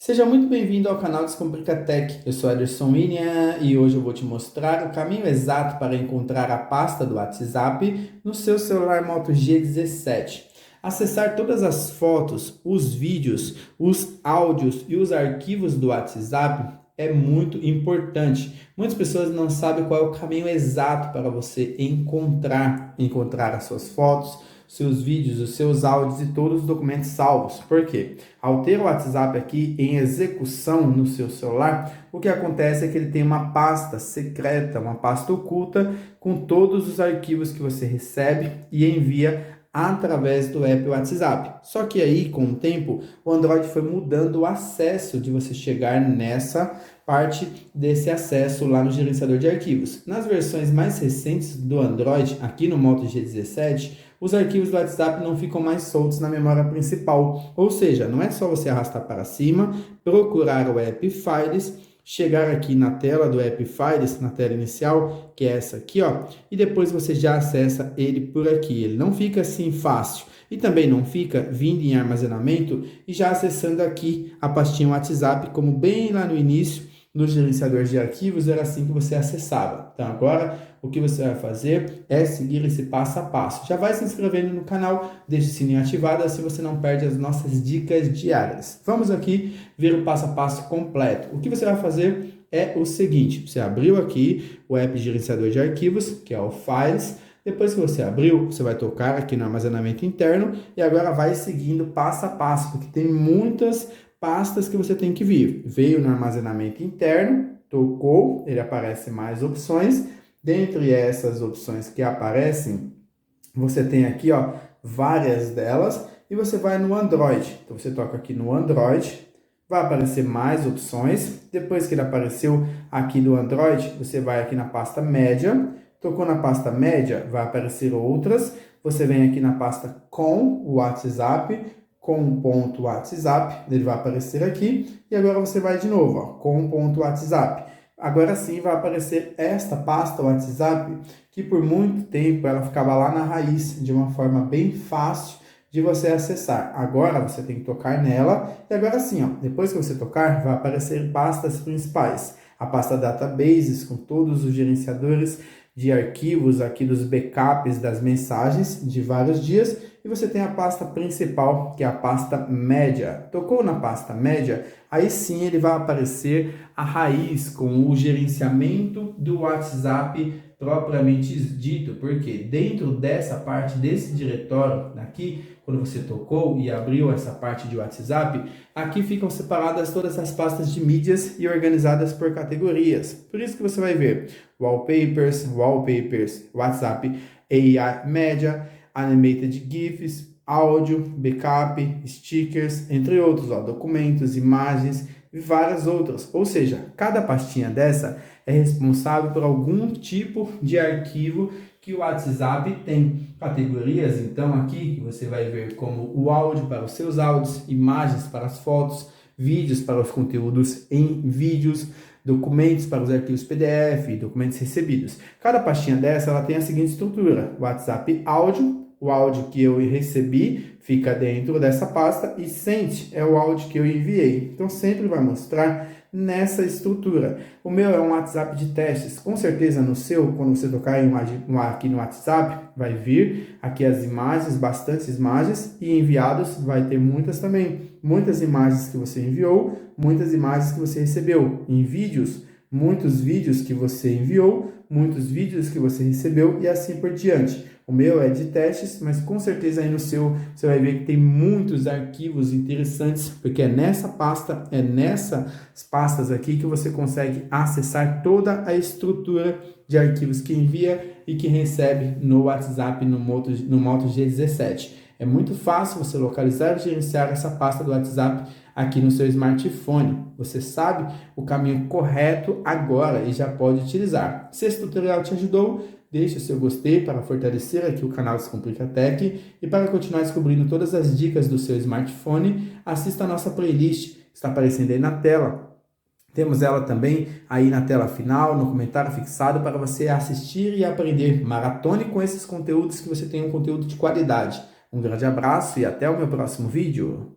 Seja muito bem-vindo ao canal Descomplica Tech. Eu sou Ederson Minian e hoje eu vou te mostrar o caminho exato para encontrar a pasta do WhatsApp no seu celular Moto G17. Acessar todas as fotos, os vídeos, os áudios e os arquivos do WhatsApp é muito importante. Muitas pessoas não sabem qual é o caminho exato para você encontrar as suas fotos, seus vídeos, os seus áudios e todos os documentos salvos. Por quê? Ao ter o WhatsApp aqui em execução no seu celular, o que acontece é que ele tem uma pasta secreta, uma pasta oculta com todos os arquivos que você recebe e envia através do app WhatsApp. Só que aí, com o tempo, o Android foi mudando o acesso de você chegar nessa parte desse acesso lá no gerenciador de arquivos. Nas versões mais recentes do Android, aqui no Moto G17, os arquivos do WhatsApp não ficam mais soltos na memória principal. Ou seja, não é só você arrastar para cima, procurar o app Files, chegar aqui na tela do app Files, na tela inicial, que é essa aqui, ó, e depois você já acessa ele por aqui. Ele não fica assim fácil e também não fica vindo em armazenamento e já acessando aqui a pastinha WhatsApp, como bem lá no início, no gerenciador de arquivos, era assim que você acessava. Então agora o que você vai fazer é seguir esse passo a passo. Já vai se inscrevendo no canal, deixe o sininho ativado, assim você não perde as nossas dicas diárias. Vamos aqui ver o passo a passo completo. O que você vai fazer é o seguinte: você abriu aqui o app gerenciador de arquivos, que é o Files. Depois que você abriu, você vai tocar aqui no armazenamento interno e agora vai seguindo passo a passo, porque tem muitas pastas que você tem que vir. Veio no armazenamento interno, tocou, ele aparece mais opções. Dentre essas opções que aparecem, você tem aqui, ó, várias delas e você vai no Android. Então você toca aqui no Android, vai aparecer mais opções. Depois que ele apareceu aqui do Android, você vai aqui na pasta média. Tocou na pasta média, vai aparecer outras. Você vem aqui na pasta com o WhatsApp, com ponto WhatsApp, ele vai aparecer aqui. E agora você vai de novo, ó, com ponto WhatsApp. Agora sim vai aparecer esta pasta WhatsApp, que por muito tempo ela ficava lá na raiz, de uma forma bem fácil de você acessar. Agora você tem que tocar nela, e agora sim, ó, depois que você tocar, vai aparecer pastas principais. A pasta Databases, com todos os gerenciadores de arquivos aqui dos backups das mensagens de vários dias, e você tem a pasta principal, que é a pasta média. Tocou na pasta média, aí sim ele vai aparecer a raiz com o gerenciamento do WhatsApp propriamente dito, porque dentro dessa parte, desse diretório aqui, quando você tocou e abriu essa parte de WhatsApp, aqui ficam separadas todas as pastas de mídias e organizadas por categorias. Por isso que você vai ver Wallpapers, WhatsApp AI Média, Animated GIFs, áudio, backup, stickers, entre outros, ó, documentos, imagens e várias outras. Ou seja, cada pastinha dessa é responsável por algum tipo de arquivo que o WhatsApp tem. Categorias, então, aqui que você vai ver como o áudio para os seus áudios, imagens para as fotos, vídeos para os conteúdos em vídeos, documentos para os arquivos PDF, documentos recebidos. Cada pastinha dessa ela tem a seguinte estrutura: WhatsApp áudio, o áudio que eu recebi fica dentro dessa pasta, e sent é o áudio que eu enviei. Então sempre vai mostrar nessa estrutura. O meu é um WhatsApp de testes. Com certeza no seu, quando você tocar aqui no WhatsApp, vai vir aqui as imagens, bastantes imagens, e enviados vai ter muitas também. Muitas imagens que você enviou, muitas imagens que você recebeu. Em vídeos, muitos vídeos que você enviou, muitos vídeos que você recebeu e assim por diante. O meu é de testes, mas com certeza aí no seu você vai ver que tem muitos arquivos interessantes, porque é nessa pasta, é nessas pastas aqui que você consegue acessar toda a estrutura de arquivos que envia e que recebe no WhatsApp no Moto G17. É muito fácil você localizar e gerenciar essa pasta do WhatsApp aqui no seu smartphone. Você sabe o caminho correto agora e já pode utilizar. Se esse tutorial te ajudou, deixe o seu gostei para fortalecer aqui o canal Descomplica Tech, e para continuar descobrindo todas as dicas do seu smartphone, assista a nossa playlist que está aparecendo aí na tela. Temos ela também aí na tela final, no comentário fixado, para você assistir e aprender. Maratone com esses conteúdos, que você tenha um conteúdo de qualidade. Um grande abraço e até o meu próximo vídeo.